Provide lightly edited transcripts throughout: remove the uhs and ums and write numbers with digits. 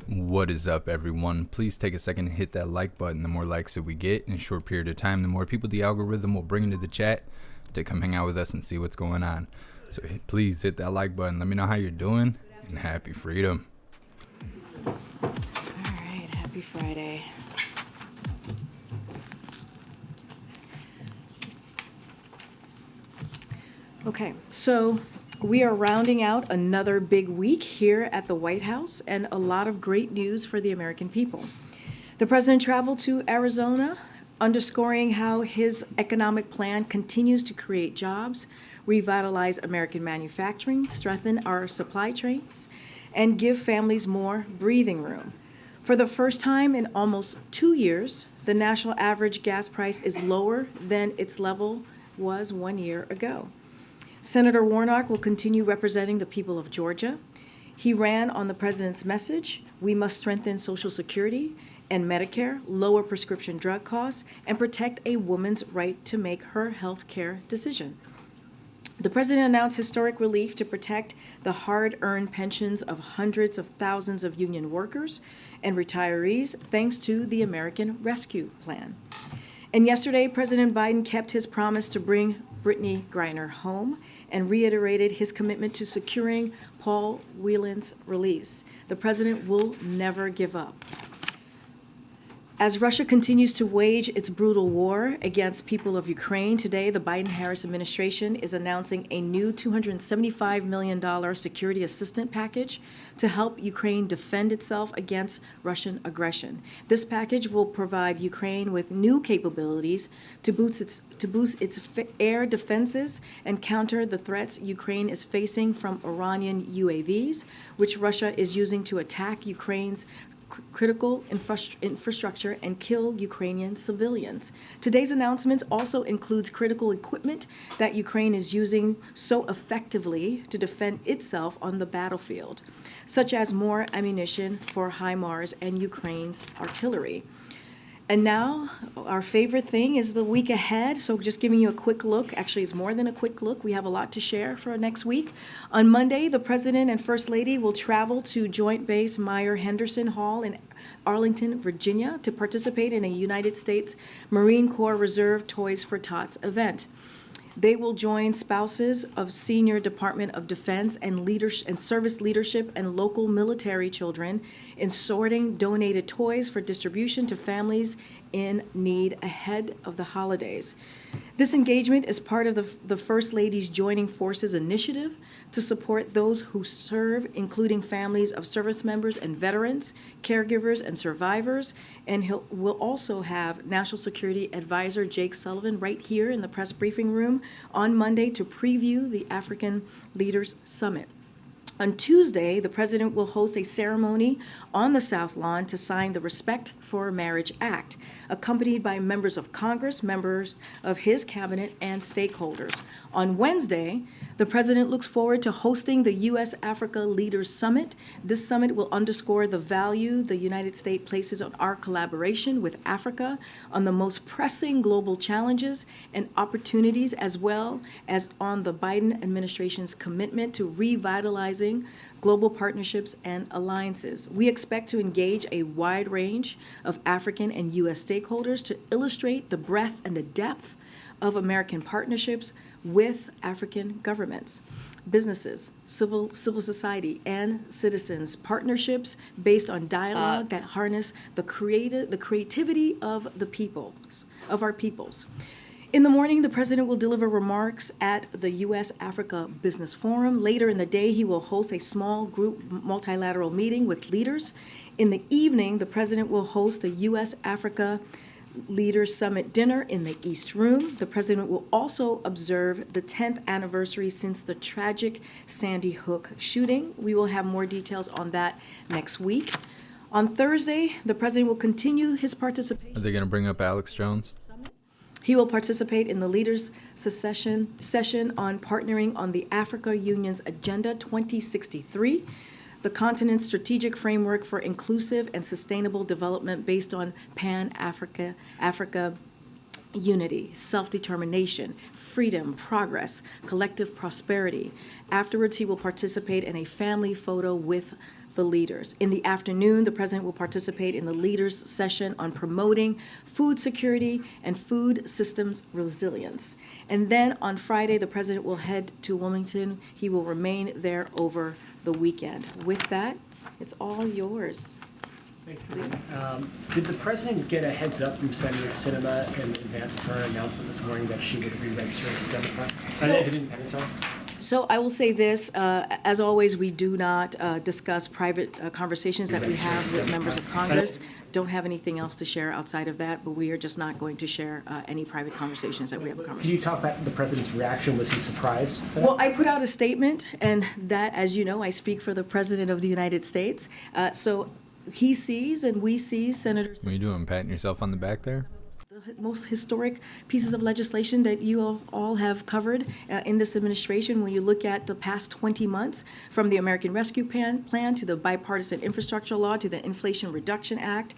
What is up, everyone? Please take a second to hit that like button. The more likes that we get in a short period of time, the more people the algorithm will bring into the chat to come hang out with us and see what's going on. So please hit that like button. Let me know how you're doing, and happy freedom. All right, happy Friday. Okay, so we are rounding out another big week here at the White House and a lot of great news for the American people. The president traveled to Arizona, underscoring how his economic plan continues to create jobs, revitalize American manufacturing, strengthen our supply chains, and give families more breathing room. For the first time in almost 2 years, the national average gas price is lower than its level was 1 year ago. Senator Warnock will continue representing the people of Georgia. He ran on the president's message: we must strengthen Social Security and Medicare, lower prescription drug costs, and protect a woman's right to make her health care decision. The president announced historic relief to protect the hard-earned pensions of hundreds of thousands of union workers and retirees, thanks to the American Rescue Plan. And yesterday, President Biden kept his promise to bring Brittany Griner home and reiterated his commitment to securing Paul Whelan's release. The president will never give up. As Russia continues to wage its brutal war against people of Ukraine, today the Biden-Harris administration is announcing a new $275 million security assistance package to help Ukraine defend itself against Russian aggression. This package will provide Ukraine with new capabilities to boost its air defenses and counter the threats Ukraine is facing from Iranian UAVs, which Russia is using to attack Ukraine's critical infrastructure and kill Ukrainian civilians. Today's announcement also includes critical equipment that Ukraine is using so effectively to defend itself on the battlefield, such as more ammunition for HIMARS and Ukraine's artillery. And now, our favorite thing is the week ahead. So just giving you a quick look. Actually, it's more than a quick look. We have a lot to share for next week. On Monday, the President and First Lady will travel to Joint Base Myer-Henderson Hall in Arlington, Virginia, to participate in a United States Marine Corps Reserve Toys for Tots event. They will join spouses of senior Department of Defense and service leadership and local military children in sorting donated toys for distribution to families in need ahead of the holidays. This engagement is part of the First Lady's Joining Forces initiative to support those who serve, including families of service members and veterans, caregivers, and survivors. And we'll also have National Security Advisor Jake Sullivan right here in the press briefing room on Monday to preview the African Leaders Summit. On Tuesday, the president will host a ceremony on the South Lawn to sign the Respect for Marriage Act, accompanied by members of Congress, members of his cabinet, and stakeholders. On Wednesday, the president looks forward to hosting the U.S.-Africa Leaders Summit. This summit will underscore the value the United States places on our collaboration with Africa on the most pressing global challenges and opportunities, as well as on the Biden administration's commitment to revitalizing global partnerships and alliances. We expect to engage a wide range of African and U.S. stakeholders to illustrate the breadth and the depth of American partnerships with African governments, businesses, civil society, and citizens. Partnerships based on dialogue that harness the creativity of our peoples. In the morning, the president will deliver remarks at the U.S.-Africa Business Forum. Later in the day, he will host a small group multilateral meeting with leaders. In the evening, the president will host the U.S.-Africa Leaders Summit dinner in the East Room. The president will also observe the 10th anniversary since the tragic Sandy Hook shooting. We will have more details on that next week. On Thursday, the president will continue his participation. Are they going to bring up Alex Jones? He will participate in the leaders' session on partnering on the Africa Union's Agenda 2063. the continent's strategic framework for inclusive and sustainable development based on Pan-Africa unity, self-determination, freedom, progress, collective prosperity. Afterwards, he will participate in a family photo with the leaders. In the afternoon, the president will participate in the leaders' session on promoting food security and food systems resilience. And then on Friday, the president will head to Wilmington. He will remain there over the weekend. With that, it's all yours. Thanks. Did the president get a heads up from Senator Sinema in advance of her announcement this morning that she would re-register as a Democrat? As an independent, sorry? So I will say this, as always, we do not discuss private conversations that we have with members of Congress. Don't have anything else to share outside of that, but we are just not going to share any private conversations that we have with Congress. Could you talk about the president's reaction? Was he surprised? Well, I put out a statement, and that, as you know, I speak for the President of the United States. So he sees and we see Senator. What are you doing, patting yourself on the back there? The most historic pieces of legislation that you all have covered in this administration. When you look at the past 20 months, from the American Rescue Plan to the Bipartisan Infrastructure Law to the Inflation Reduction Act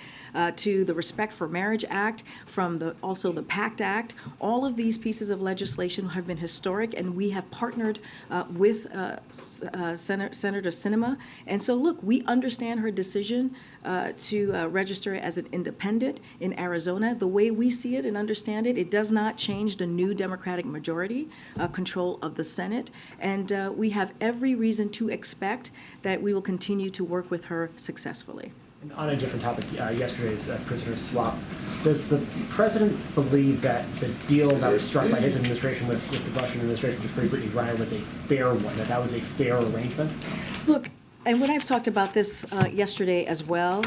to the Respect for Marriage Act, from also the PACT Act, all of these pieces of legislation have been historic, and we have partnered with Senator Sinema. And so, look, we understand her decision to register as an independent in Arizona. The way we see it and understand it, it does not change the new Democratic majority control of the Senate. And we have every reason to expect that we will continue to work with her successfully. And on a different topic, yesterday's prisoner swap. Does the president believe that the deal that was struck by his administration with the Russian administration to free Brittany Griner was a fair one, that was a fair arrangement? Look, and when I've talked about this yesterday as well,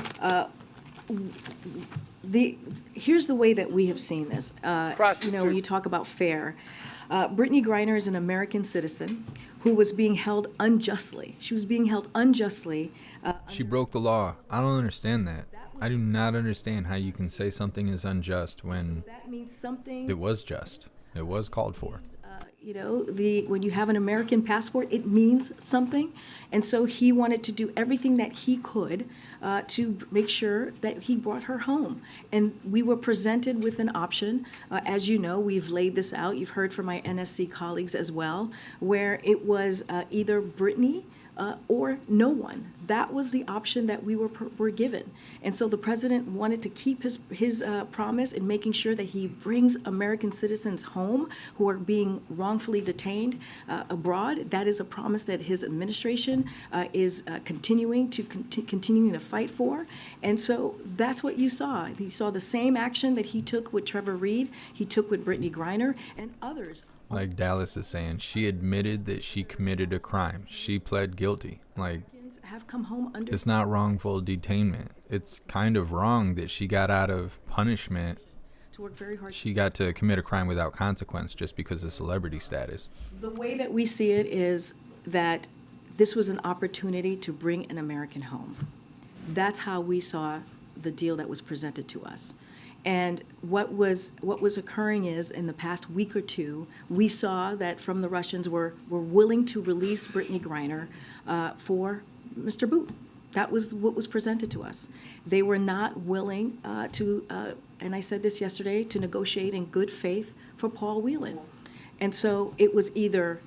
here's the way that we have seen this. When you talk about fair, Brittany Griner is an American citizen who was being held unjustly. She was being held unjustly. She broke the law. I don't understand that. I do not understand how you can say something is unjust when that means something. It was just. It was called for. When you have an American passport, it means something. And so he wanted to do everything that he could to make sure that he brought her home. And we were presented with an option. As you know, we've laid this out. You've heard from my NSC colleagues as well, where it was either Brittany or no one. That was the option that we were given. And so the president wanted to keep his promise in making sure that he brings American citizens home who are being wrongfully detained abroad. That is a promise that his administration is continuing to fight for. And so that's what you saw. You saw the same action that he took with Trevor Reed, he took with Brittany Griner and others. Like Dallas is saying, she admitted that she committed a crime. She pled guilty. Have come home under. It's not wrongful detainment. It's kind of wrong that she got out of punishment. To work very hard. She got to commit a crime without consequence just because of celebrity status. The way that we see it is that this was an opportunity to bring an American home. That's how we saw the deal that was presented to us. And what was occurring is, in the past week or two, we saw that from the Russians were willing to release Brittany Griner for Mr. Boot. That was what was presented to us. They were not willing and I said this yesterday, to negotiate in good faith for Paul Whelan. And so it was either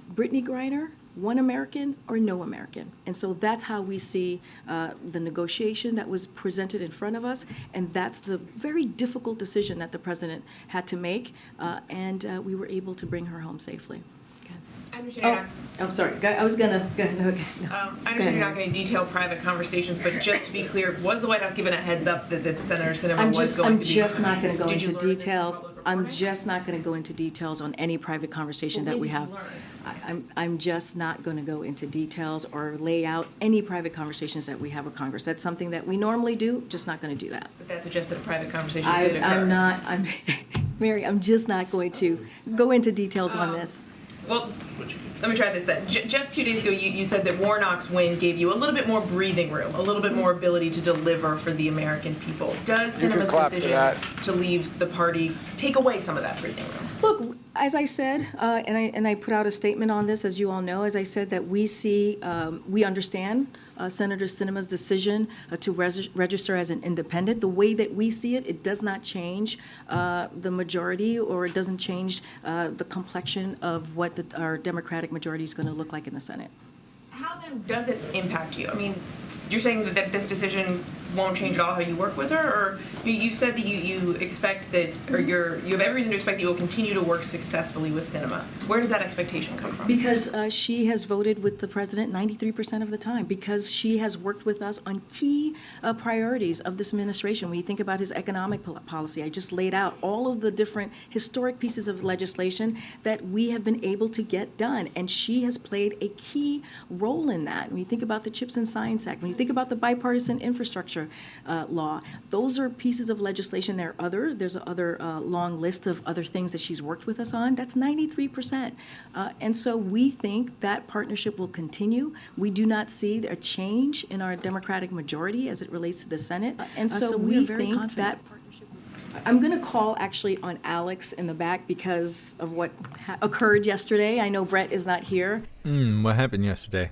Brittany Griner, one American, or no American. And so that's how we see the negotiation that was presented in front of us, and that's the very difficult decision that the president had to make, and we were able to bring her home safely. I understand. I'm sorry. I was gonna. I understand you're not going to detail private conversations, but just to be clear, was the White House given a heads up that Senator Sinema was going to be? I'm just not going to go into details. I'm just not going to go into details on any private conversation that we have. I'm just not going to go into details or lay out any private conversations that we have with Congress. That's something that we normally do. Just not going to do that. But that suggests that a private conversation did occur. Mary, I'm just not going to go into details on this. Well, let me try this then. Just 2 days ago, you said that Warnock's win gave you a little bit more breathing room, a little bit more ability to deliver for the American people. Does Sinema's decision to leave the party take away some of that breathing room? Look, As I said, and I put out a statement on this, as you all know, as I said, that we understand Senator Sinema's decision to register as an independent. The way that we see it, it does not change the majority, or it doesn't change the complexion of what our Democratic majority is going to look like in the Senate. How then does it impact you? I mean, you're saying that this decision won't change at all how you work with her, or you said that you expect that, or you have every reason to expect that you will continue to work successfully with Sinema. Where does that expectation come from? Because she has voted with the president 93% of the time, because she has worked with us on key priorities of this administration. When you think about his economic policy, I just laid out all of the different historic pieces of legislation that we have been able to get done, and she has played a key role in that. When you think about the CHIPS and Science Act, when you think about the bipartisan infrastructure law, those are pieces of legislation. There's another long list of other things that she's worked with us on. That's 93%. And so we think that partnership will continue. We do not see a change in our Democratic majority as it relates to the Senate. And so we think that partnership. I'm going to call actually on Alex in the back because of what occurred yesterday. I know Brett is not here. What happened yesterday?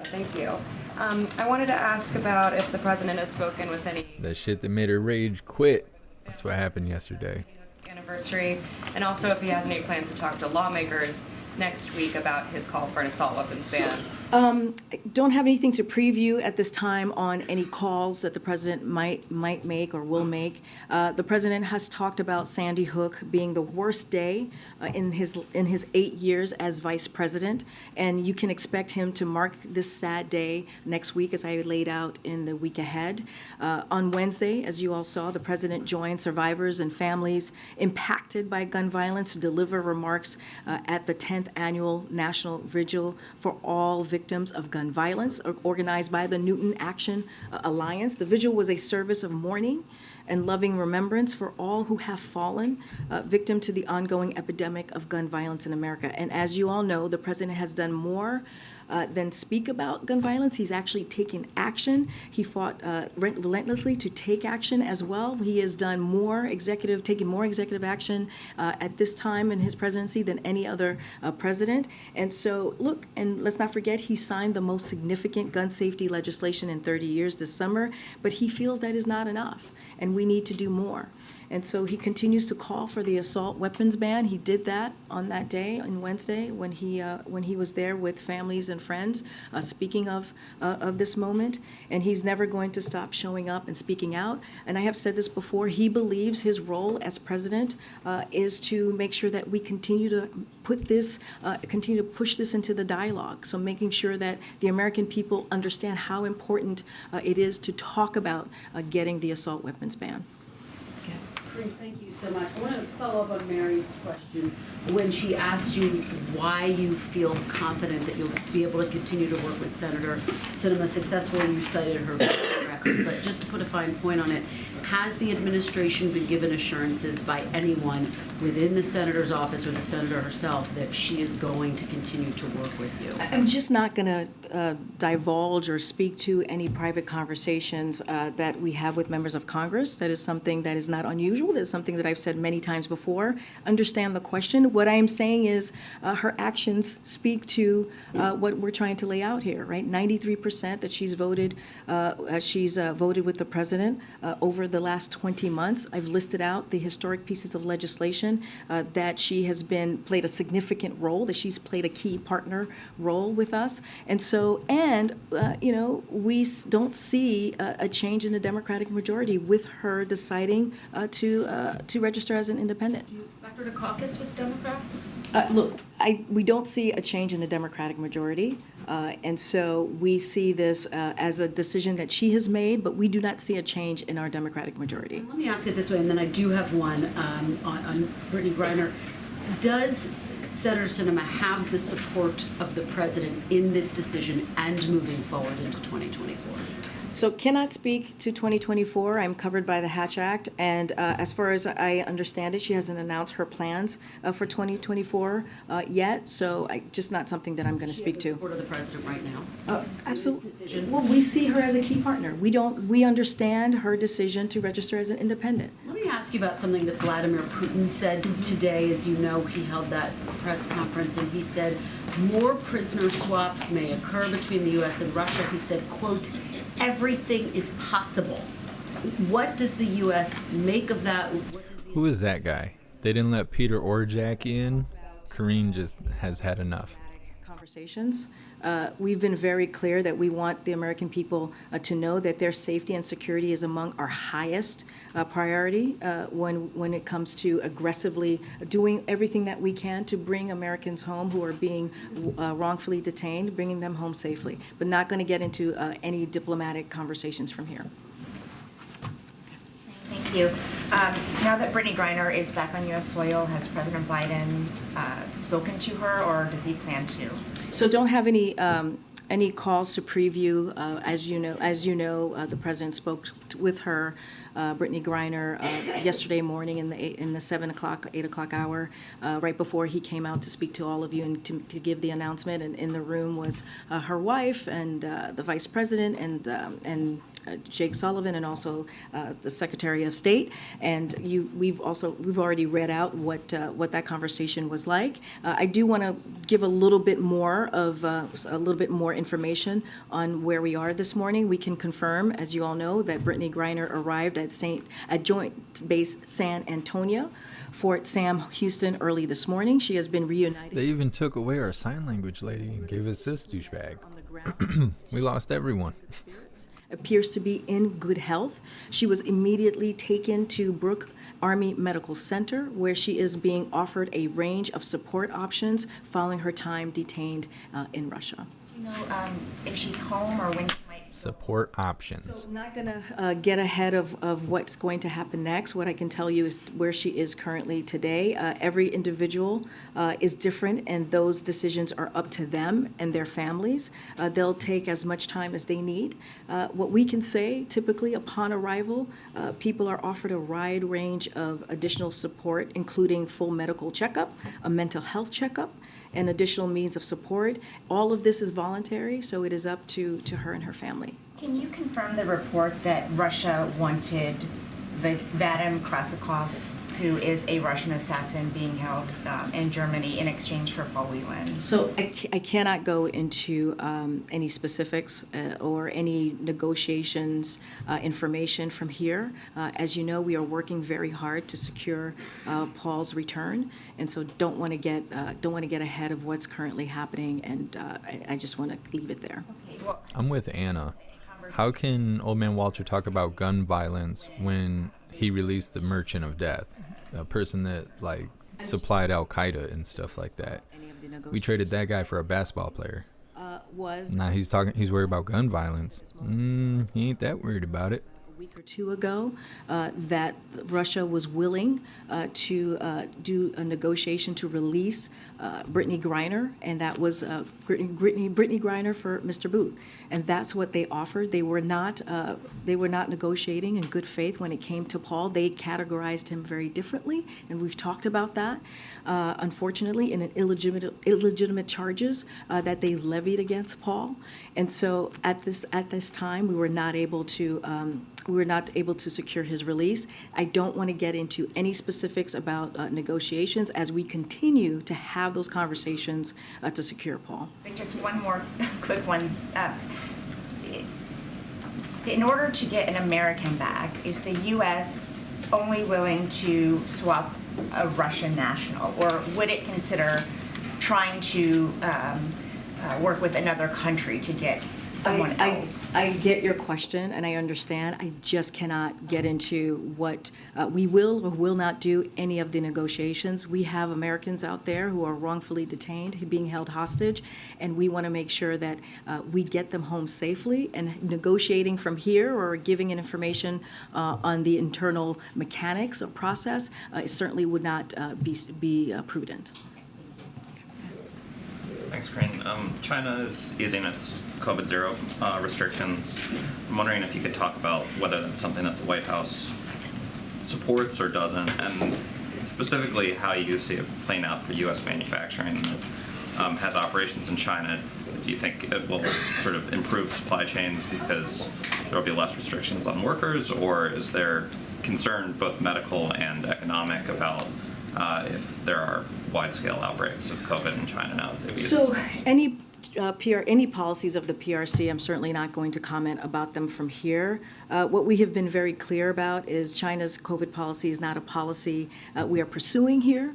Thank you. I wanted to ask about if the president has spoken with any That shit that made her rage quit. That's what happened yesterday. anniversary, and also if he has any plans to talk to lawmakers next week about his call for an assault weapons ban. Don't have anything to preview at this time on any calls that the president might make or will make. The president has talked about Sandy Hook being the worst day in his 8 years as vice president, and you can expect him to mark this sad day next week, as I laid out in the week ahead. On Wednesday, as you all saw, the president joined survivors and families impacted by gun violence to deliver remarks at the 10th annual National Vigil for all victims of gun violence, organized by the Newton Action Alliance. The vigil was a service of mourning and loving remembrance for all who have fallen victim to the ongoing epidemic of gun violence in America. And as you all know, the president has done more than speak about gun violence. He's actually taken action. He fought relentlessly to take action as well. He has done taken more executive action at this time in his presidency than any other president. And so, look, and let's not forget, he signed the most significant gun safety legislation in 30 years this summer, but he feels that is not enough, and we need to do more. And so he continues to call for the assault weapons ban. He did that on that day, on Wednesday, when he was there with families and friends, speaking of this moment. And he's never going to stop showing up and speaking out. And I have said this before, he believes his role as president is to make sure that we continue to continue to push this into the dialogue. So making sure that the American people understand how important it is to talk about getting the assault weapons ban. Bruce, thank you so much. I want to follow up on Mary's question. When she asked you why you feel confident that you'll be able to continue to work with Senator Sinema successfully, you cited her record. But just to put a fine point on it, has the administration been given assurances by anyone within the senator's office or the senator herself that she is going to continue to work with you? I'm just not going to divulge or speak to any private conversations that we have with members of Congress. That is something that is not unusual. That is something that I've said many times before. Understand the question. What I am saying is her actions speak to what we're trying to lay out here, right? 93% that she's voted with the president over the last 20 months. I've listed out the historic pieces of legislation that she has played a significant role, that she's played a key partner role with us. And so, we don't see a change in the Democratic majority with her deciding to register as an independent. Do you expect her to caucus with Democrats? Look, we don't see a change in the Democratic majority, and so we see this as a decision that she has made, but we do not see a change in our Democratic majority. Let me ask it this way, and then I do have one on Brittany Griner. Does Senator Sinema have the support of the president in this decision and moving forward into 2024? So cannot speak to 2024. I'm covered by the Hatch Act, and as far as I understand it, she hasn't announced her plans for 2024 yet. So just not something that I'm going to speak to. Support of the president right now. Absolutely. Well, we see her as a key partner. We understand her decision to register as an independent. Let me ask you about something that Vladimir Putin said today. As you know, he held that press conference and he said more prisoner swaps may occur between the U.S. and Russia. He said, quote, everything is possible. What does the U.S. make of that? Who is that guy? They didn't let Peter Orjak in. Karine just has had enough. Conversations. We've been very clear that we want the American people to know that their safety and security is among our highest priority when it comes to aggressively doing everything that we can to bring Americans home who are being wrongfully detained, bringing them home safely, but not going to get into any diplomatic conversations from here. Thank you. Now that Brittany Griner is back on U.S. soil, has President Biden spoken to her, or does he plan to? So don't have any calls to preview. As you know, the president spoke with her, Brittany Griner, yesterday morning in the 7 o'clock, 8 o'clock hour, right before he came out to speak to all of you and to give the announcement. And in the room was her wife and the vice president and Jake Sullivan, and also the Secretary of State. And we've already read out what that conversation was like. I do want to give a little bit more information on where we are this morning. We can confirm, as you all know, that Brittany Griner arrived at Joint Base San Antonio, Fort Sam Houston, early this morning. She has been reunited. They even took away our sign language lady and gave us this douchebag. We lost everyone. Appears to be in good health. She was immediately taken to Brooke Army Medical Center, where she is being offered a range of support options following her time detained in Russia. Do you know if she's home or when she might? Support options. So I'm not going to get ahead of what's going to happen next. What I can tell you is where she is currently today. Every individual is different, and those decisions are up to them and their families. They'll take as much time as they need. What we can say, typically upon arrival, people are offered a wide range of additional support, including full medical checkup, a mental health checkup, and additional means of support. All of this is voluntary, so it is up to her and her family. Can you confirm the report that Russia wanted Vadim Krasikov, who is a Russian assassin being held in Germany, in exchange for Paul Whelan? So I cannot go into any specifics or any negotiations information from here. As you know, we are working very hard to secure Paul's return, and so don't want to get ahead of what's currently happening. And I just want to leave it there. Okay, well, I'm with Anna. How can Old Man Walter talk about gun violence when he released the Merchant of Death, a person that supplied Al Qaeda and stuff like that? We traded that guy for a basketball player. Now he's worried about gun violence. He ain't that worried about it. Week or two ago, that Russia was willing to do a negotiation to release Brittany Griner, and that was Brittany Griner for Mr. Boot, and that's what they offered. They were not negotiating in good faith when it came to Paul. They categorized him very differently, and we've talked about that. Unfortunately, in an illegitimate charges that they levied against Paul, and so at this time we were not able to secure his release. I don't want to get into any specifics about negotiations as we continue to have those conversations to secure Paul. just one more quick one. In order to get an American back, is the U.S. only willing to swap a Russian national, or would it consider trying to work with another country to get someone else? I get your question, and I understand. I just cannot get into what we will or will not do any of the negotiations. We have Americans out there who are wrongfully detained, being held hostage, and we want to make sure that we get them home safely. And negotiating from here or giving information on the internal mechanics or process certainly would not be prudent. Thanks, Karine. China is easing its COVID-0 restrictions. I'm wondering if you could talk about whether that's something that the White House supports or doesn't, and specifically how you see it playing out for U.S. manufacturing that has operations in China. Do you think it will sort of improve supply chains because there will be less restrictions on workers, or is there concern, both medical and economic, about if there are wide-scale outbreaks of COVID in China now that they've used So this vaccine. any policies of the PRC, I'm certainly not going to comment about them from here. What we have been very clear about is China's COVID policy is not a policy we are pursuing here.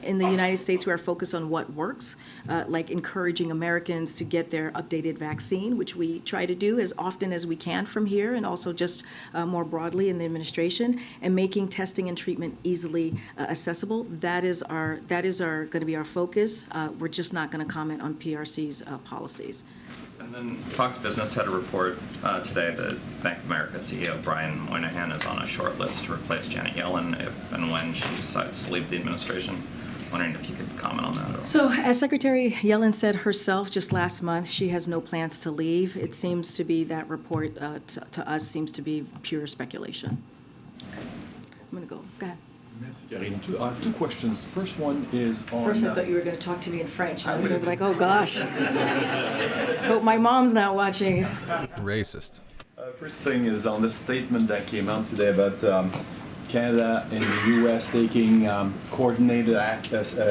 In the United States, we are focused on what works, like encouraging Americans to get their updated vaccine, which we try to do as often as we can from here, and also just more broadly in the administration, and making testing and treatment easily accessible. That is going to be our focus. We're just not going to comment on PRC's policies. And then Fox Business had a report today that Bank of America CEO Brian Moynihan is on a short list to replace Janet Yellen if and when she decides to leave the administration. Wondering if you could comment on that at all. So, as Secretary Yellen said herself just last month, she has no plans to leave. It seems to be that report to us seems to be pure speculation. I'm going to go. Go ahead. Merci, Karine. I have two questions. The first one is on... First, I thought you were going to talk to me in French. I was going to be like, oh, gosh. Hope my mom's not watching. Racist. First thing is on the statement that came out today about Canada and the U.S. taking coordinated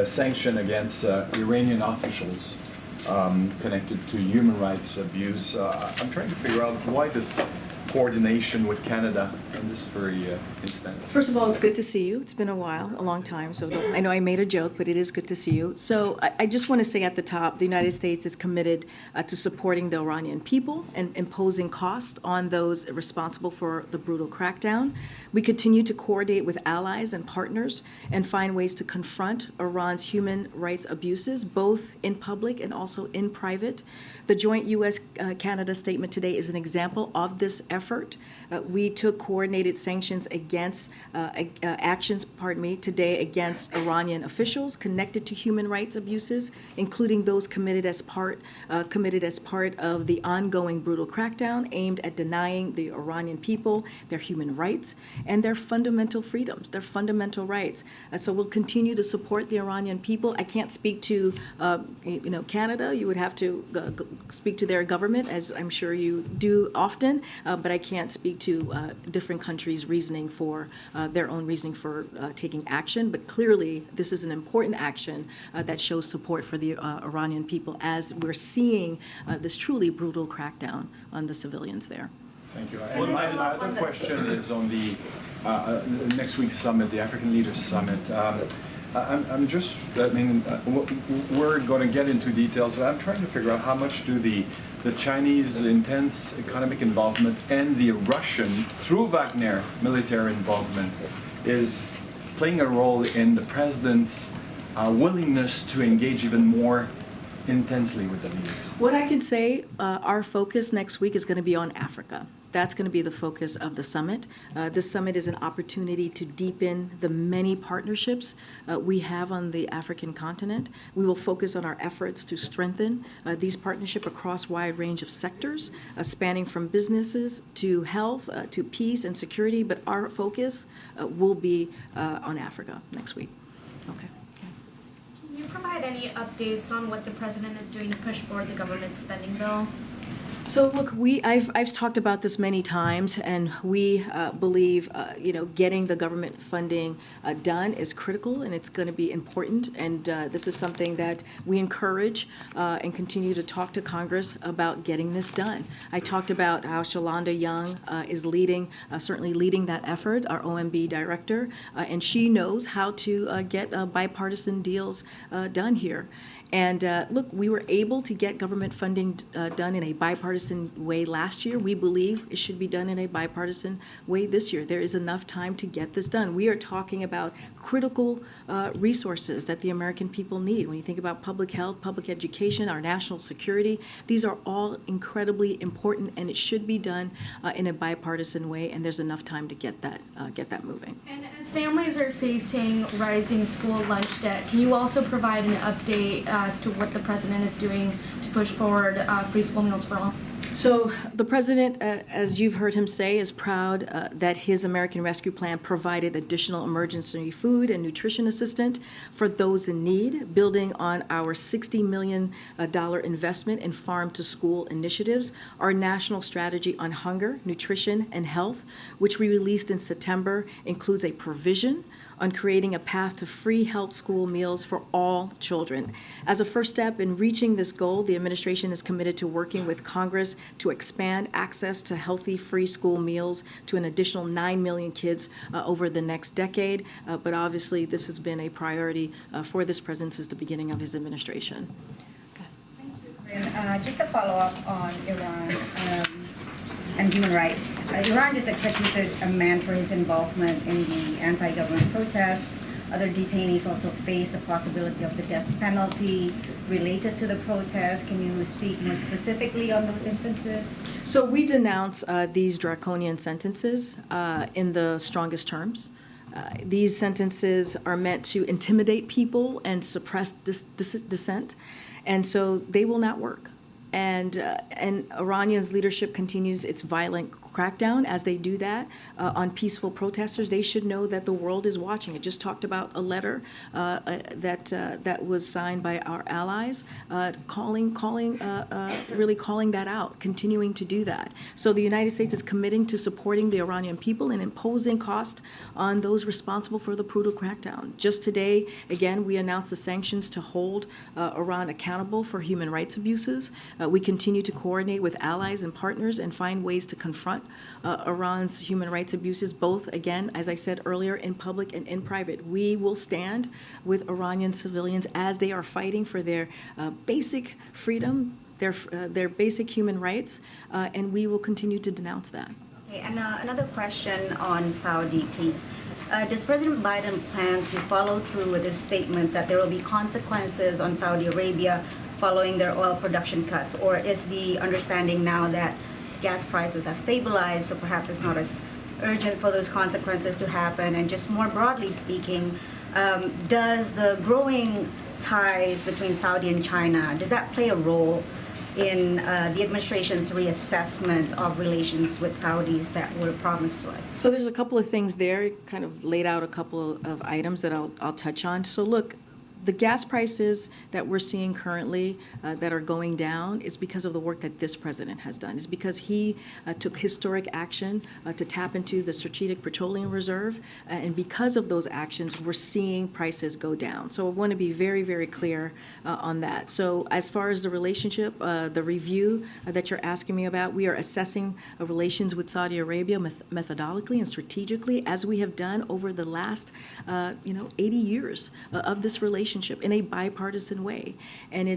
sanction against Iranian officials connected to human rights abuse. I'm trying to figure out why this coordination with Canada in this very instance. First of all, it's good to see you. It's been a while, a long time. So I know I made a joke, but it is good to see you. So I just want to say at the top, the United States is committed to supporting the Iranian people and imposing costs on those responsible for the brutal crackdown. We continue to coordinate with allies and partners and find ways to confront Iran's human rights abuses, both in public and also in private. The joint U.S.-Canada statement today is an example of this effort. We took coordinated sanctions against actions today against Iranian officials connected to human rights abuses, including those committed as part of the ongoing brutal crackdown aimed at denying the Iranian people their human rights and their fundamental freedoms, their fundamental rights. So we'll continue to support the Iranian people. I can't speak to Canada. You would have to speak to their government, as I'm sure you do often, but I can't speak to different countries' reasoning for their own reasoning for taking action. But clearly, this is an important action that shows support for the Iranian people as we're seeing this truly brutal crackdown on the civilians there. Thank you. And my other question is on the next week's summit, the African Leaders Summit. We're going to get into details, but I'm trying to figure out how much do the Chinese intense economic involvement and the Russian, through Wagner, military involvement, is playing a role in the president's willingness to engage even more intensely with the leaders. What I could say, our focus next week is going to be on Africa. That's going to be the focus of the summit. This summit is an opportunity to deepen the many partnerships we have on the African continent. We will focus on our efforts to strengthen these partnerships across a wide range of sectors, spanning from businesses to health to peace and security, but our focus will be on Africa next week. Okay. Can you provide any updates on what the president is doing to push forward the government spending bill? So look, I've talked about this many times, and we believe getting the government funding done is critical, and it's going to be important. And this is something that we encourage and continue to talk to Congress about getting this done. I talked about how Shalonda Young is certainly leading that effort, our OMB director, and she knows how to get bipartisan deals done here. And look, we were able to get government funding done in a bipartisan way last year. We believe it should be done in a bipartisan way this year. There is enough time to get this done. We are talking about critical resources that the American people need. When you think about public health, public education, our national security, these are all incredibly important, and it should be done in a bipartisan way. And there's enough time to get that moving. And as families are facing rising school lunch debt, can you also provide an update as to what the president is doing to push forward free school meals for all? So the president, as you've heard him say, is proud that his American Rescue Plan provided additional emergency food and nutrition assistance for those in need, building on our $60 million investment in farm-to-school initiatives, our national strategy on hunger, nutrition, and health, which we released in September, includes a provision on creating a path to free health school meals for all children. As a first step in reaching this goal, the administration is committed to working with Congress to expand access to healthy free school meals to an additional 9 million kids over the next decade. But obviously, this has been a priority for this president since the beginning of his administration. Just a follow-up on Iran and human rights. Iran just executed a man for his involvement in the anti-government protests. Other detainees also face the possibility of the death penalty related to the protests. Can you speak more specifically on those instances? So we denounce these draconian sentences in the strongest terms. These sentences are meant to intimidate people and suppress dissent, and so they will not work. And Iranians' leadership continues its violent crackdown as they do that on peaceful protesters. They should know that the world is watching. It just talked about a letter that was signed by our allies, really calling that out, continuing to do that. So the United States is committing to supporting the Iranian people and imposing cost on those responsible for the brutal crackdown. Just today, again, we announced the sanctions to hold Iran accountable for human rights abuses. We continue to coordinate with allies and partners and find ways to confront Iran's human rights abuses, both, again, as I said earlier, in public and in private. We will stand with Iranian civilians as they are fighting for their basic freedom, their basic human rights, and we will continue to denounce that. Okay, and another question on Saudi, please. Does President Biden plan to follow through with his statement that there will be consequences on Saudi Arabia following their oil production cuts, or is the understanding now that gas prices have stabilized, so perhaps it's not as urgent for those consequences to happen? And just more broadly speaking, does the growing ties between Saudi and China, does that play a role in the administration's reassessment of relations with Saudis that were promised to us? So there's a couple of things there, kind of laid out a couple of items that I'll touch on. So look, the gas prices that we're seeing currently that are going down is because of the work that this president has done. It's because he took historic action to tap into the Strategic Petroleum Reserve. And because of those actions, we're seeing prices go down. So I want to be very, very clear on that. So as far as the relationship, the review that you're asking me about, we are assessing relations with Saudi Arabia methodically and strategically, as we have done over the last 80 years of this relationship in a bipartisan way. And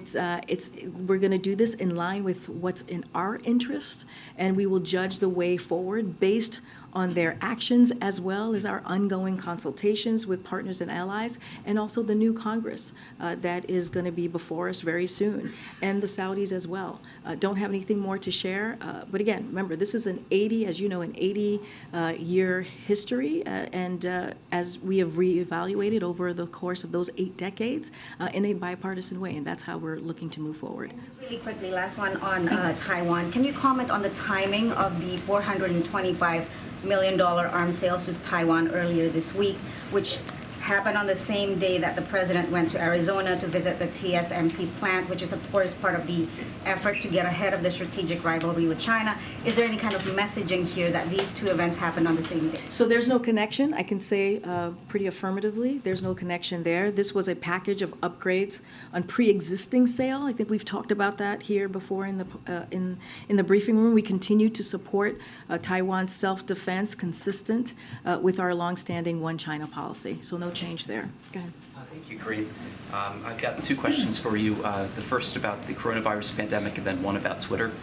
we're going to do this in line with what's in our interest, and we will judge the way forward based on their actions, as well as our ongoing consultations with partners and allies, and also the new Congress that is going to be before us very soon, and the Saudis as well. Don't have anything more to share, but again, remember, this is an 80-year history, and as we have reevaluated over the course of those 8 decades in a bipartisan way, and that's how we're looking to move forward. And just really quickly, last one on Taiwan. Can you comment on the timing of the $425 million arms sales to Taiwan earlier this week, which happened on the same day that the president went to Arizona to visit the TSMC plant, which is, of course, part of the effort to get ahead of the strategic rivalry with China. Is there any kind of messaging here that these two events happened on the same day? So there's no connection. I can say pretty affirmatively, there's no connection there. This was a package of upgrades on pre-existing sale. I think we've talked about that here before in the briefing room. We continue to support Taiwan's self-defense consistent with our longstanding one China policy. So no change there. Go ahead. Thank you, Corinne. I've got 2 questions for you. The first about the coronavirus pandemic and then one about Twitter.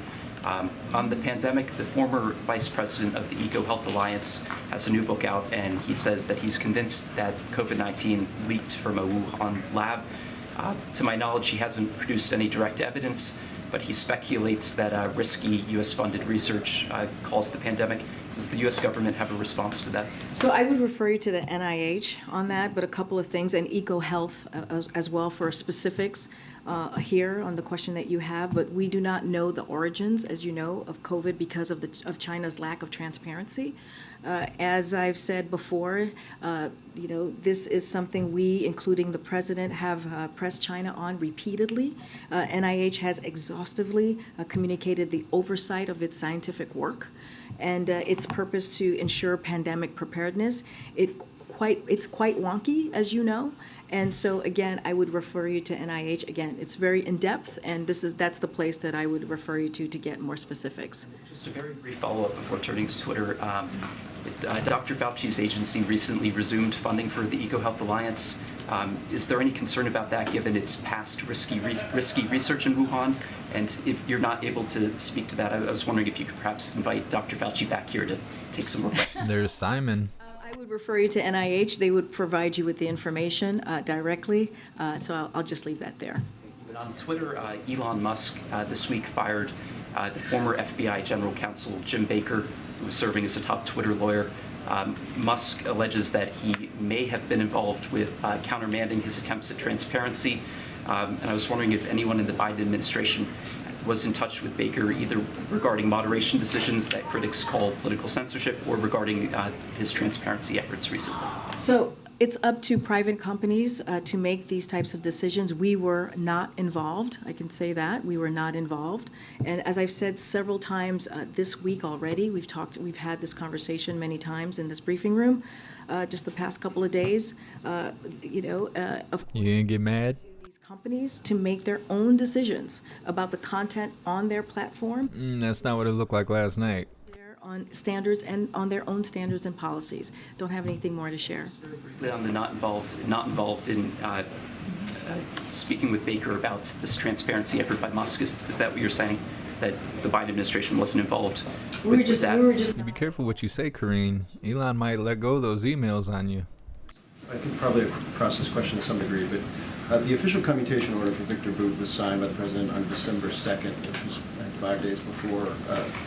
On the pandemic, the former vice president of the EcoHealth Alliance has a new book out, and he says that he's convinced that COVID-19 leaked from a Wuhan lab. To my knowledge, he hasn't produced any direct evidence, but he speculates that risky U.S.-funded research caused the pandemic. Does the U.S. government have a response to that? So I would refer you to the NIH on that, but a couple of things, and EcoHealth as well for specifics. here on the question that you have, but we do not know the origins, as you know, of COVID because of China's lack of transparency. As I've said before, this is something we, including the president, have pressed China on repeatedly. NIH has exhaustively communicated the oversight of its scientific work and its purpose to ensure pandemic preparedness. It's quite wonky, as you know. And so, again, I would refer you to NIH. Again, it's very in-depth, and that's the place that I would refer you to get more specifics. Just a very brief follow-up before turning to Twitter. Dr. Fauci's agency recently resumed funding for the EcoHealth Alliance. Is there any concern about that, given its past risky research in Wuhan? And if you're not able to speak to that, I was wondering if you could perhaps invite Dr. Fauci back here to take some more questions. There's Simon. I would refer you to NIH. They would provide you with the information directly, so I'll just leave that there. But on Twitter, Elon Musk this week fired the former FBI General Counsel Jim Baker, who was serving as a top Twitter lawyer. Musk alleges that he may have been involved with countermanding his attempts at transparency. And I was wondering if anyone in the Biden administration was in touch with Baker, either regarding moderation decisions that critics call political censorship or regarding his transparency efforts recently. So it's up to private companies to make these types of decisions. We were not involved. I can say that. We were not involved. And as I've said several times this week already, we've had this conversation many times in this briefing room, just the past couple of days. Of course, You didn't get mad? companies to make their own decisions about the content on their platform. That's not what it looked like last night. On standards and on their own standards and policies. Don't have anything more to share. Briefly on the not involved in speaking with Baker about this transparency effort by Musk. Is that what you're saying? That the Biden administration wasn't involved with that? You be careful what you say, Karine. Elon might let go of those emails on you. I think probably a process question to some degree, but the official commutation order for Victor Boot was signed by the president on December 2nd, which was 5 days before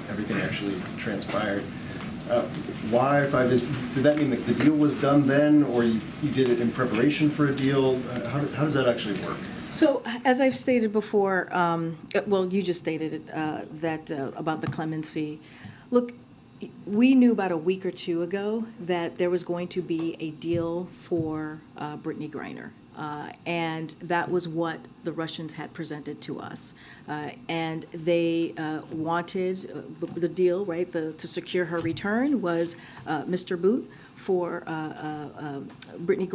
everything actually transpired. Why 5 days? Did that mean that the deal was done then, or you did it in preparation for a deal? How does that actually work? So, as I've stated before, well, you just stated it, that about the clemency. Look, we knew about a week or two ago that there was going to be a deal for Brittany Griner. And that was what the Russians had presented to us. And they wanted the deal, right, to secure her return was Mr. Boot for Brittany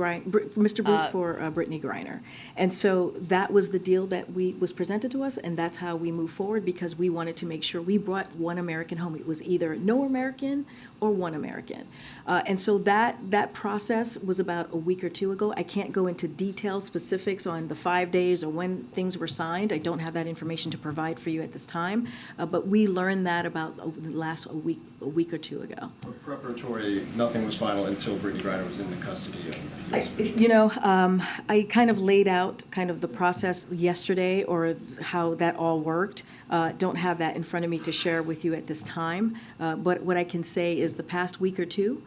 Griner. And so that was the deal that was presented to us, and that's how we moved forward, because we wanted to make sure we brought one American home. It was either no American or one American. And so that process was about a week or two ago. I can't go into detailed specifics on the 5 days or when things were signed. I don't have that information to provide for you at this time. But we learned that about a week or two ago. Preparatory, nothing was final until Brittany Griner was in the custody of I kind of laid out kind of the process yesterday, or how that all worked. Don't have that in front of me to share with you at this time. But what I can say is the past week or two,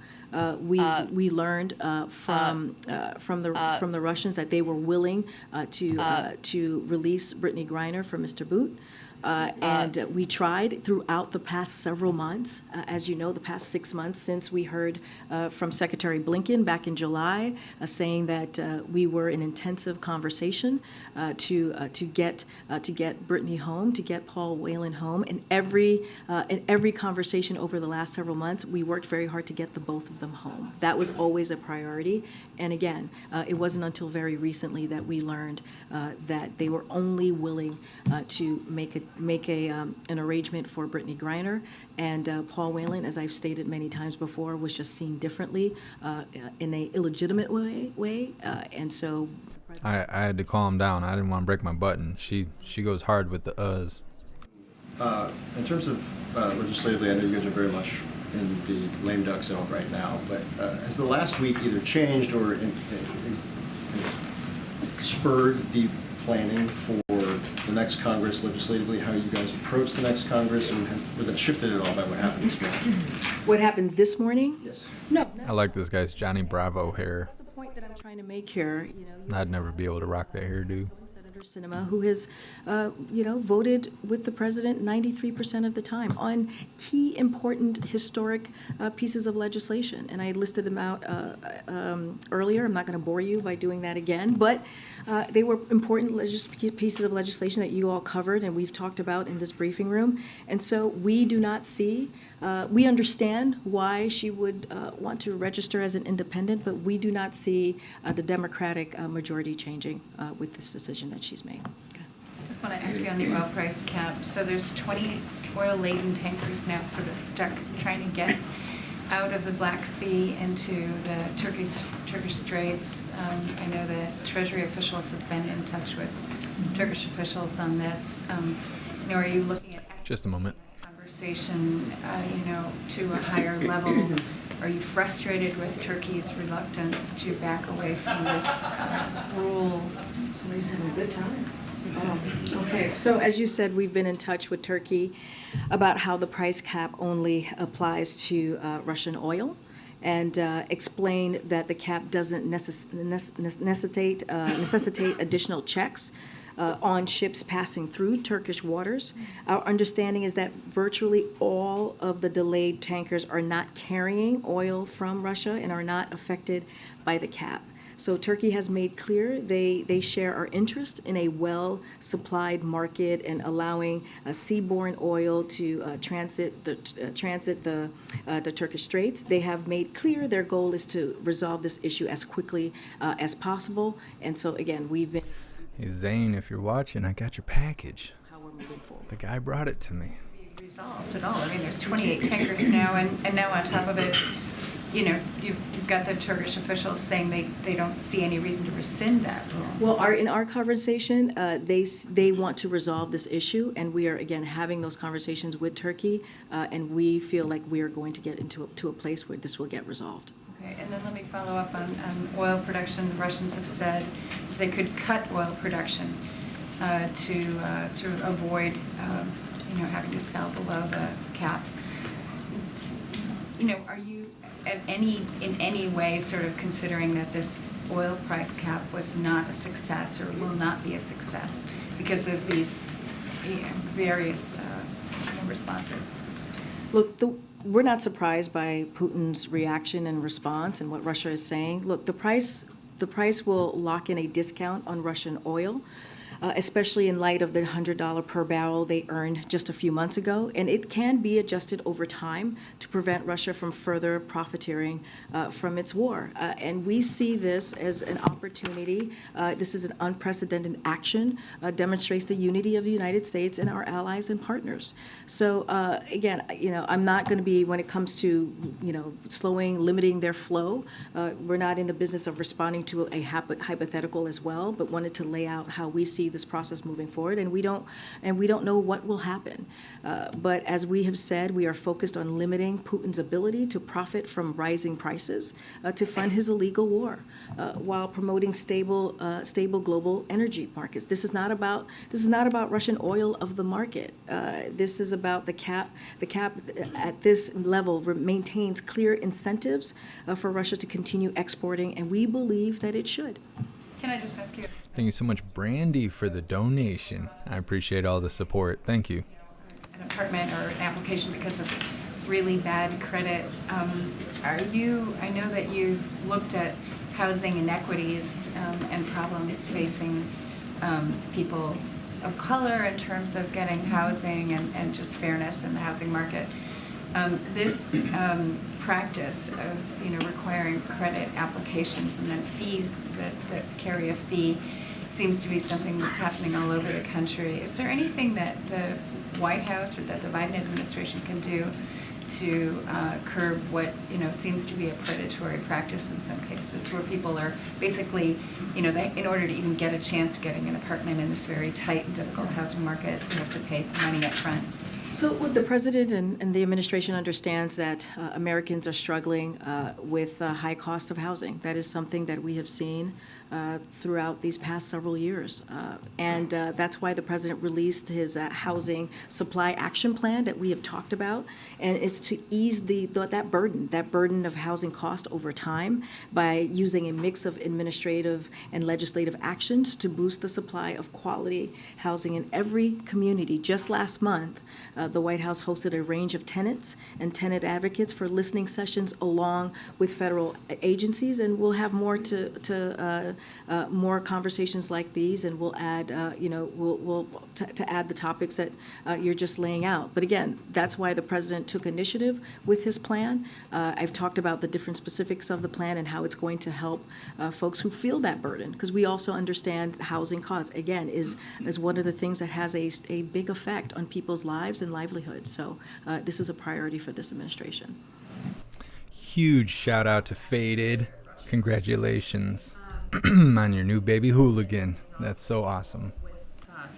we learned from the Russians that they were willing to release Brittany Griner for Mr. Boot. And we tried throughout the past several months, as you know, the past 6 months since we heard from Secretary Blinken back in July, saying that we were in intensive conversation to get Brittany home, to get Paul Whelan home. In every conversation over the last several months, we worked very hard to get the both of them home. That was always a priority. And again, it wasn't until very recently that we learned that they were only willing to make an arrangement for Brittany Griner, and Paul Whelan, as I've stated many times before, was just seen differently in an illegitimate way, and so. I had to calm down. I didn't want to break my button. She goes hard with the uhs. In terms of legislatively, I know you guys are very much in the lame duck zone right now, but has the last week either changed or spurred the planning for the next Congress legislatively, how you guys approach the next Congress, and was it shifted at all by what happened this morning? What happened this morning? Yes. No. I like this guy's Johnny Bravo hair. That's the point that I'm trying to make here. I'd never be able to rock that hairdo. Sinema, who has, voted with the president 93% of the time on key, important, historic pieces of legislation. And I listed them out earlier. I'm not going to bore you by doing that again, but they were important pieces of legislation that you all covered and we've talked about in this briefing room. And so we do not see, we understand why she would want to register as an independent, but we do not see the Democratic majority changing with this decision that she's made. Okay. I just want to ask you on the oil price cap. So there's 20 oil-laden tankers now sort of stuck trying to get out of the Black Sea into the Turkish Straits. I know that Treasury officials have been in touch with Turkish officials on this. Are you looking at just a moment conversation, to a higher level? Are you frustrated with Turkey's reluctance to back away from this rule? Somebody's having a good time. Okay, so as you said, we've been in touch with Turkey about how the price cap only applies to Russian oil, and explained that the cap doesn't necessitate additional checks on ships passing through Turkish waters. Our understanding is that virtually all of the delayed tankers are not carrying oil from Russia and are not affected by the cap. So Turkey has made clear they share our interest in a well-supplied market and allowing seaborne oil to transit the Turkish Straits. They have made clear their goal is to resolve this issue as quickly as possible. And so again, we've been. Hey Zane, if you're watching, I got your package. How we're moving forward. The guy brought it to me. Resolved at all. I mean, there's 28 tankers now, and now on top of it, you've got the Turkish officials saying they don't see any reason to rescind that rule. Well, in our conversation, they want to resolve this issue, and we are again having those conversations with Turkey, and we feel like we are going to get to a place where this will get resolved. Okay, and then let me follow up on oil production. The Russians have said they could cut oil production to sort of avoid, having to sell below the cap. Are you in any way sort of considering that this oil price cap was not a success or will not be a success because of these various responses? Look, we're not surprised by Putin's reaction and response and what Russia is saying. Look, the price will lock in a discount on Russian oil, especially in light of the $100 per barrel they earned just a few months ago. And it can be adjusted over time to prevent Russia from further profiteering from its war. And we see this as an opportunity. This is an unprecedented action, demonstrates the unity of the United States and our allies and partners. So again, I'm not going to be, when it comes to, limiting their flow, we're not in the business of responding to a hypothetical as well, but wanted to lay out how we see this process moving forward, and we don't know what will happen. But as we have said, we are focused on limiting Putin's ability to profit from rising prices to fund his illegal war, while promoting stable global energy markets. This is not about Russian oil of the market. This is about the cap. The cap at this level maintains clear incentives for Russia to continue exporting, and we believe that it should. Can I just ask you? Thank you so much, Brandy, for the donation. I appreciate all the support. Thank you. An apartment or an application because of really bad credit. I know that you've looked at housing inequities and problems facing people of color in terms of getting housing and just fairness in the housing market. This practice of requiring credit applications and then fees that carry a fee seems to be something that's happening all over the country. Is there anything that the White House or that the Biden administration can do to curb what seems to be a predatory practice in some cases, where people are basically, in order to even get a chance of getting an apartment in this very tight and difficult housing market, you have to pay money up front? So the president and the administration understands that Americans are struggling with high cost of housing. That is something that we have seen throughout these past several years. And that's why the president released his housing supply action plan that we have talked about. And it's to ease that burden of housing cost over time by using a mix of administrative and legislative actions to boost the supply of quality housing in every community. Just last month, the White House hosted a range of tenants and tenant advocates for listening sessions along with federal agencies, and we'll have more more conversations like these, and we'll add, to add the topics that you're just laying out. But again, that's why the president took initiative with his plan. I've talked about the different specifics of the plan and how it's going to help folks who feel that burden, because we also understand housing costs, again, is one of the things that has a big effect on people's lives and livelihoods. So this is a priority for this administration. Huge shout out to Faded. Congratulations on your new baby Hooligan. That's so awesome.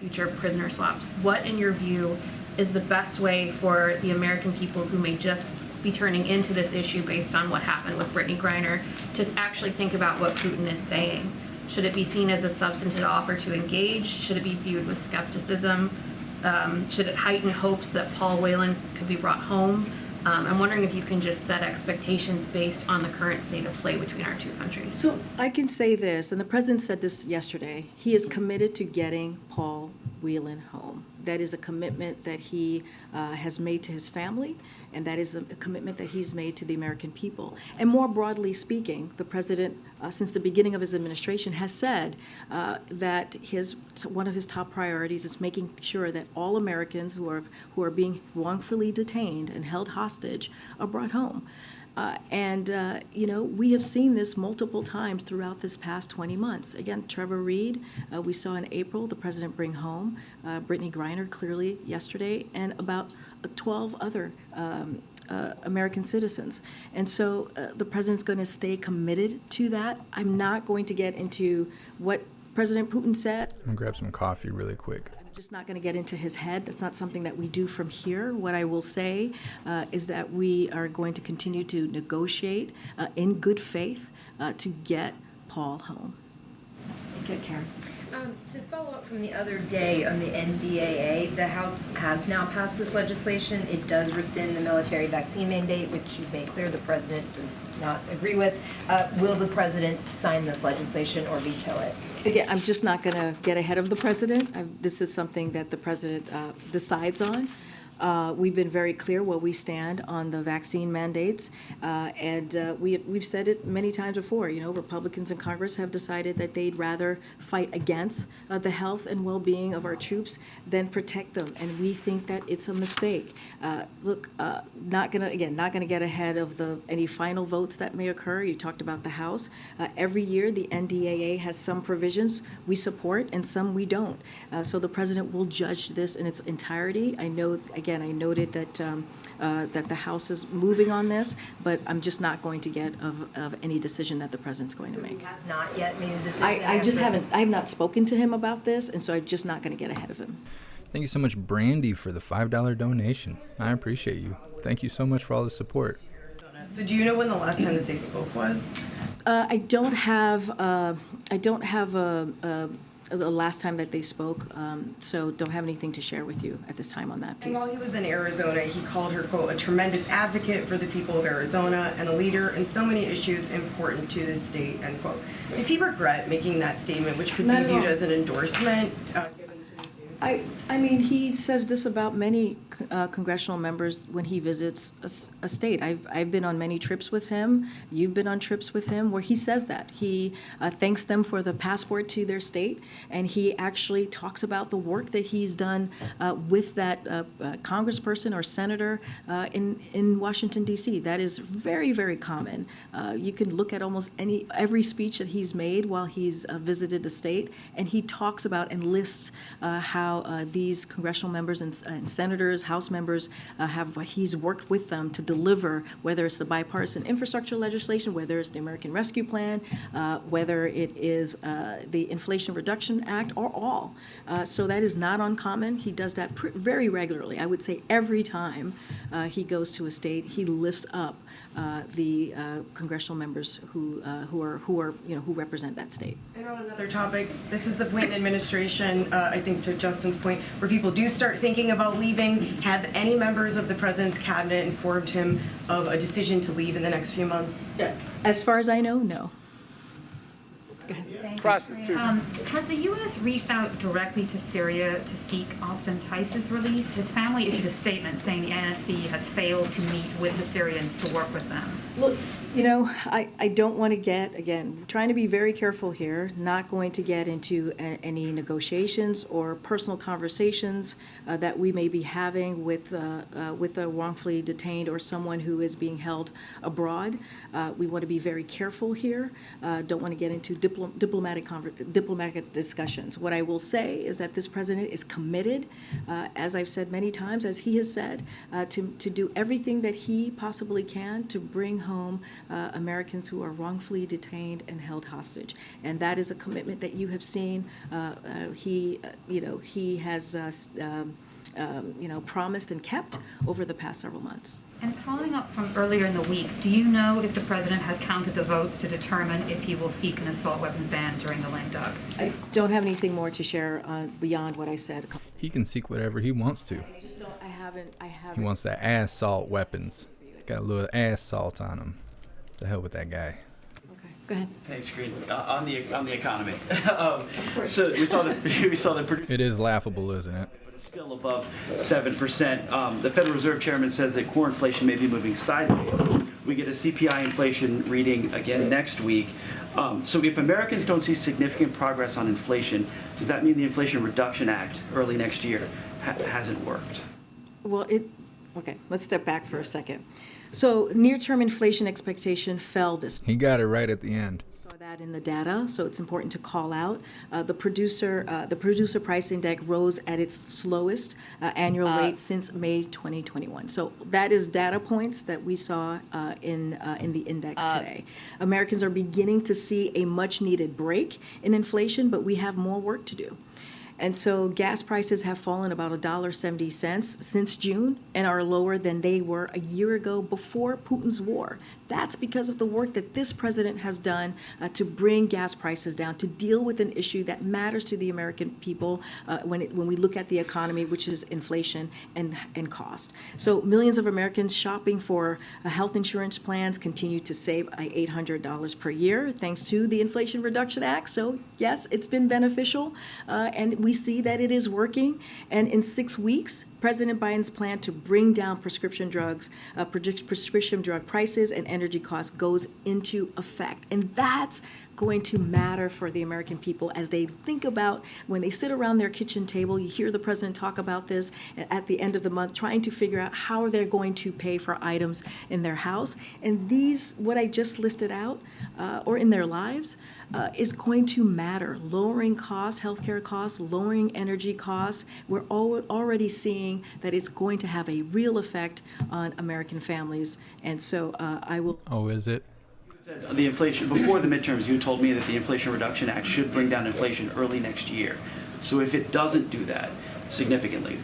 Future prisoner swaps. What, in your view, is the best way for the American people who may just be turning into this issue based on what happened with Brittany Griner to actually think about what Putin is saying? Should it be seen as a substantive offer to engage? Should it be viewed with skepticism? Should it heighten hopes that Paul Whelan could be brought home? I'm wondering if you can just set expectations based on the current state of play between our two countries. So I can say this, and the president said this yesterday, he is committed to getting Paul Whelan home. That is a commitment that he has made to his family, and that is a commitment that he's made to the American people. And more broadly speaking, the president, since the beginning of his administration, has said that one of his top priorities is making sure that all Americans who are being wrongfully detained and held hostage are brought home. We have seen this multiple times throughout this past 20 months. Again, Trevor Reed, we saw in April the president bring home Brittany Griner clearly yesterday, and about 12 other American citizens. And so the president's going to stay committed to that. I'm not going to get into what President Putin said. I'm going to grab some coffee really quick. Just not going to get into his head. That's not something that we do from here. What I will say is that we are going to continue to negotiate in good faith to get Paul home. Good, Karen. To follow up from the other day on the NDAA, the House has now passed this legislation. It does rescind the military vaccine mandate, which you've made clear the president does not agree with. Will the president sign this legislation or veto it? Again, I'm just not going to get ahead of the president. This is something that the president decides on. We've been very clear where we stand on the vaccine mandates, and we've said it many times before. Republicans in Congress have decided that they'd rather fight against the health and well-being of our troops than protect them, and we think that it's a mistake. Not gonna get ahead of any final votes that may occur. You talked about the House. Every year, the NDAA has some provisions we support and some we don't. So the president will judge this in its entirety. I noted that the House is moving on this, but I'm just not going to get of any decision that the president's going to make. He has not yet made a decision. I have not spoken to him about this, and so I'm just not going to get ahead of him. Thank you so much, Brandy, for the $5 donation. I appreciate you. Thank you so much for all the support. So do you know when the last time that they spoke was? I don't have the last time that they spoke, so don't have anything to share with you at this time on that piece. And while he was in Arizona, he called her, quote, a tremendous advocate for the people of Arizona and a leader in so many issues important to this state, end quote. Does he regret making that statement, which could be viewed as an endorsement given to this news? I mean, he says this about many congressional members when he visits a state. I've been on many trips with him. You've been on trips with him where he says that. He thanks them for the passport to their state, and he actually talks about the work that he's done with that congressperson or senator in Washington, D.C. That is very, very common. You can look at almost every speech that he's made while he's visited the state, and he talks about and lists how how these congressional members and senators, House members, he's worked with them to deliver, whether it's the bipartisan infrastructure legislation, whether it's the American Rescue Plan, whether it is the Inflation Reduction Act, or all. So that is not uncommon. He does that very regularly. I would say every time he goes to a state, he lifts up the congressional members who represent that state. And on another topic, this is the point in the administration, I think to Justin's point, where people do start thinking about leaving. Have any members of the president's cabinet informed him of a decision to leave in the next few months? As far as I know, no. Has the U.S. reached out directly to Syria to seek Austin Tice's release? His family issued a statement saying the NSC has failed to meet with the Syrians to work with them. Look, you know, I don't want to get, again, trying to be very careful here, not going to get into any negotiations or personal conversations that we may be having with a wrongfully detained or someone who is being held abroad. We want to be very careful here. Don't want to get into diplomatic discussions. What I will say is that this president is committed, as I've said many times, as he has said, to do everything that he possibly can to bring home Americans who are wrongfully detained and held hostage. And that is a commitment that you have seen. He has promised and kept over the past several months. And following up from earlier in the week, do you know if the president has counted the votes to determine if he will seek an assault weapons ban during the lame duck? I don't have anything more to share beyond what I said. He can seek whatever he wants to. I just don't. I haven't. He wants that assault weapons. Got a little ass salt on him. The hell with that guy. Okay, go ahead. Thanks, Green. On the economy. So we saw the producer. It is laughable, isn't it? It's still above 7%. The Federal Reserve Chairman says that core inflation may be moving sideways. We get a CPI inflation reading again next week. So if Americans don't see significant progress on inflation, does that mean the Inflation Reduction Act early next year hasn't worked? Well, okay, let's step back for a second. So near-term inflation expectation fell this. He got it right at the end. Saw that in the data, so it's important to call out. The producer price index rose at its slowest annual rate since May 2021. So that is data points that we saw in the index today. Americans are beginning to see a much-needed break in inflation, but we have more work to do. And so gas prices have fallen about $1.70 since June and are lower than they were a year ago before Putin's war. That's because of the work that this president has done to bring gas prices down, to deal with an issue that matters to the American people when we look at the economy, which is inflation and cost. So millions of Americans shopping for health insurance plans continue to save $800 per year thanks to the Inflation Reduction Act. So yes, it's been beneficial, and we see that it is working. And in 6 weeks, President Biden's plan to bring down prescription drugs, prescription drug prices and energy costs goes into effect. And that's going to matter for the American people as they think about, when they sit around their kitchen table, you hear the president talk about this at the end of the month, trying to figure out how they're going to pay for items in their house. And these, what I just listed out, or in their lives, is going to matter. Lowering costs, healthcare costs, lowering energy costs. We're already seeing that it's going to have a real effect on American families. And so I will. Oh, is it? The inflation, before the midterms, you told me that the Inflation Reduction Act should bring down inflation early next year. So if it doesn't do that significantly,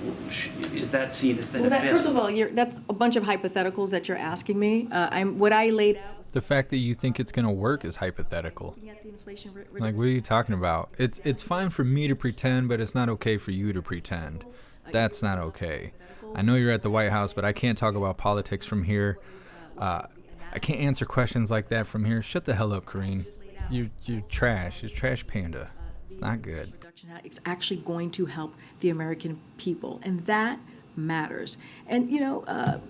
is that seen as then a failure? First of all, that's a bunch of hypotheticals that you're asking me. What I laid out. The fact that you think it's going to work is hypothetical. Like, what are you talking about? It's fine for me to pretend, but it's not okay for you to pretend. That's not okay. I know you're at the White House, but I can't talk about politics from here. I can't answer questions like that from here. Shut the hell up, Karine. You're trash. You're trash panda. It's not good. It's actually going to help the American people, and that matters. And I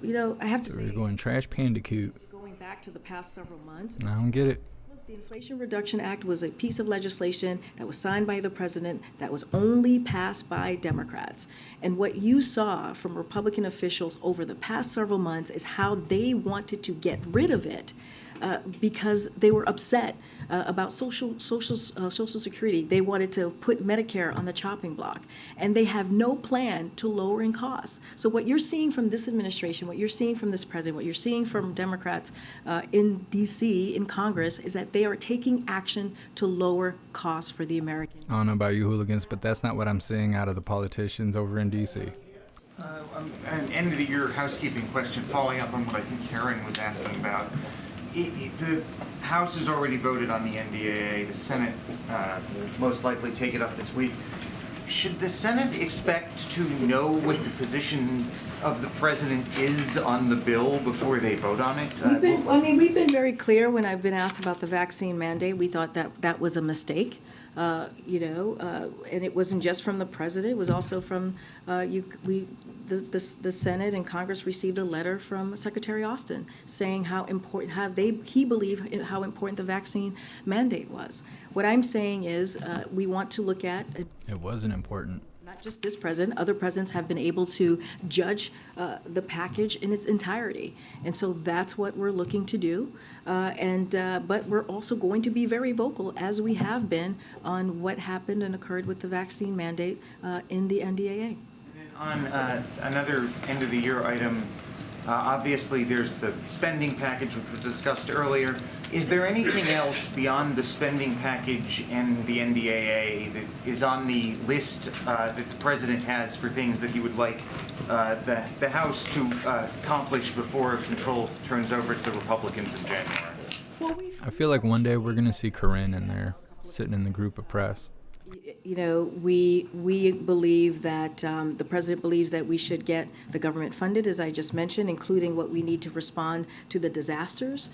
have to say, you're going trash panda coot. Going back to the past several months. I don't get it. The Inflation Reduction Act was a piece of legislation that was signed by the president that was only passed by Democrats. And what you saw from Republican officials over the past several months is how they wanted to get rid of it because they were upset about Social Security. They wanted to put Medicare on the chopping block, and they have no plan to lowering costs. So what you're seeing from this administration, what you're seeing from this president, what you're seeing from Democrats in D.C., in Congress, is that they are taking action to lower costs for the American. I don't know about you hooligans, but that's not what I'm seeing out of the politicians over in D.C. An end of the year housekeeping question, following up on what I think Karen was asking about. The House has already voted on the NDAA. The Senate will most likely take it up this week. Should the Senate expect to know what the position of the president is on the bill before they vote on it? We've been very clear when I've been asked about the vaccine mandate. We thought that was a mistake. And it wasn't just from the president. It was also from the Senate and Congress received a letter from Secretary Austin saying how important, he believed how important the vaccine mandate was. What I'm saying is we want to look at. It wasn't important. Not just this president, other presidents have been able to judge the package in its entirety. And so that's what we're looking to do. But we're also going to be very vocal, as we have been, on what happened and occurred with the vaccine mandate in the NDAA. On another end of the year item, obviously there's the spending package, which was discussed earlier. Is there anything else beyond the spending package and the NDAA that is on the list that the president has for things that he would like the House to accomplish before control turns over to the Republicans in January? I feel like one day we're going to see Corinne in there, sitting in the group of press. We believe that the president believes that we should get the government funded, as I just mentioned, including what we need to respond to the disasters,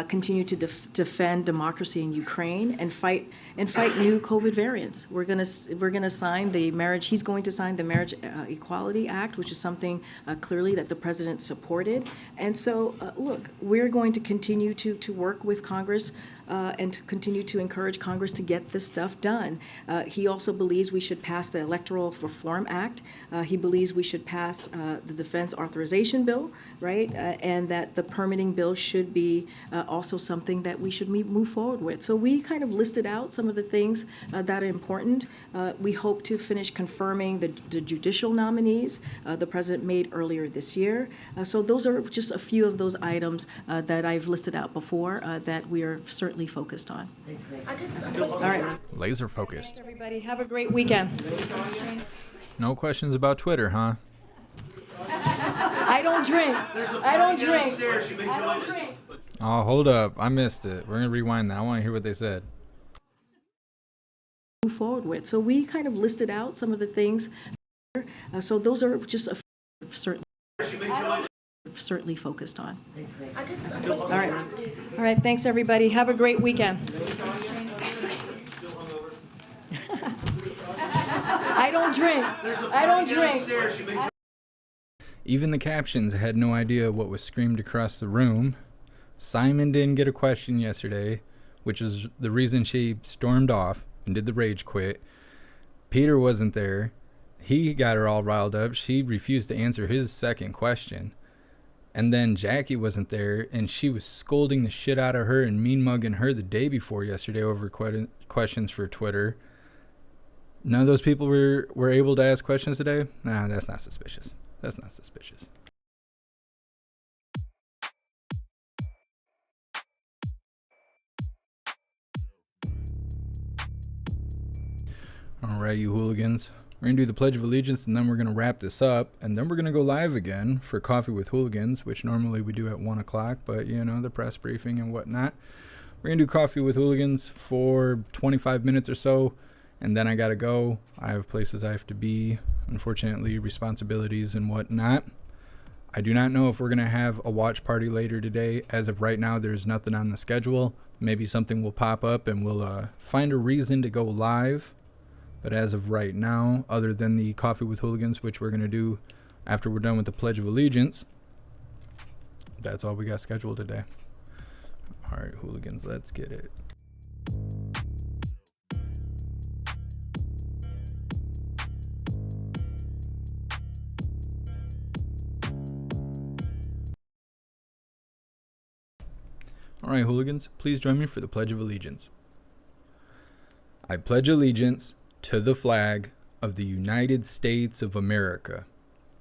continue to defend democracy in Ukraine, and fight new COVID variants. We're gonna sign the marriage. He's going to sign the Marriage Equality Act, which is something clearly that the president supported. And so, look, we're going to continue to work with Congress. And to continue to encourage Congress to get this stuff done. He also believes we should pass the Electoral Reform Act. He believes we should pass the Defense Authorization Bill, right? And that the permitting bill should be also something that we should move forward with. So we kind of listed out some of the things that are important. We hope to finish confirming the judicial nominees the president made earlier this year. So those are just a few of those items that I've listed out before that we are certainly focused on. All right. Laser focused. Everybody, have a great weekend. No questions about Twitter, huh? I don't drink. I don't drink. Oh, hold up. I missed it. We're going to rewind that. I want to hear what they said. Move forward with. So we kind of listed out some of the things. So those are just a certainly focused on. All right. All right. Thanks, everybody. Have a great weekend. I don't drink. I don't drink. Even the captions had no idea what was screamed across the room. Simon didn't get a question yesterday, which is the reason she stormed off and did the rage quit. Peter wasn't there. He got her all riled up. She refused to answer his second question. And then Jackie wasn't there, and she was scolding the shit out of her and mean mugging her the day before yesterday over questions for Twitter. None of those people were able to ask questions today? Nah, that's not suspicious. That's not suspicious. All right, you hooligans. We're going to do the Pledge of Allegiance, and then we're going to wrap this up, and then we're going to go live again for Coffee with Hooligans, which normally we do at 1 o'clock, but, you know, the press briefing and whatnot. We're going to do Coffee with Hooligans for 25 minutes or so, and then I got to go. I have places I have to be, unfortunately, responsibilities and whatnot. I do not know if we're going to have a watch party later today. As of right now, there's nothing on the schedule. Maybe something will pop up, and we'll find a reason to go live. But as of right now, other than the Coffee with Hooligans, which we're going to do after we're done with the Pledge of Allegiance, that's all we got scheduled today. All right, hooligans, let's get it. All right, hooligans, please join me for the Pledge of Allegiance. I pledge allegiance to the flag of the United States of America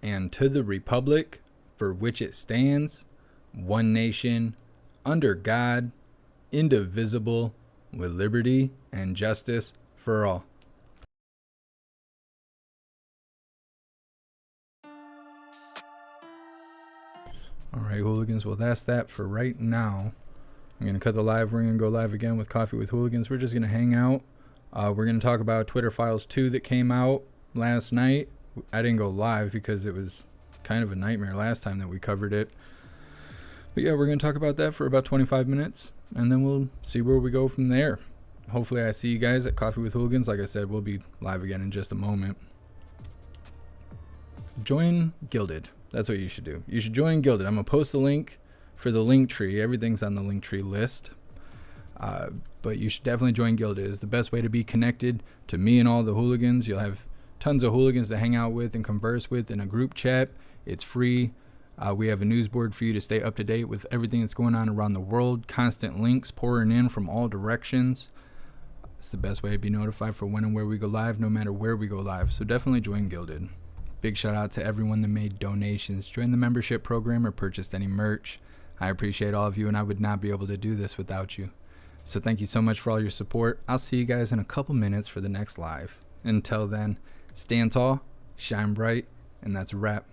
and to the republic for which it stands, one nation, under God, indivisible, with liberty and justice for all. All right, hooligans, well, that's that for right now. I'm going to cut the live. We're going to go live again with Coffee with Hooligans. We're just going to hang out. We're going to talk about Twitter Files 2 that came out last night. I didn't go live because it was kind of a nightmare last time that we covered it. But yeah, we're going to talk about that for about 25 minutes, and then we'll see where we go from there. Hopefully I see you guys at Coffee with Hooligans. Like I said, we'll be live again in just a moment. Join Gilded. That's what you should do. You should join Gilded. I'm going to post the link for the link tree. Everything's on the link tree list. But you should definitely join Gilded. It's the best way to be connected to me and all the hooligans. You'll have tons of hooligans to hang out with and converse with in a group chat. It's free. We have a news board for you to stay up to date with everything that's going on around the world. Constant links pouring in from all directions. It's the best way to be notified for when and where we go live, no matter where we go live. So definitely join Gilded. Big shout out to everyone that made donations, joined the membership program, or purchased any merch. I appreciate all of you, and I would not be able to do this without you. So thank you so much for all your support. I'll see you guys in a couple minutes for the next live. Until then, stand tall, shine bright, and that's a wrap.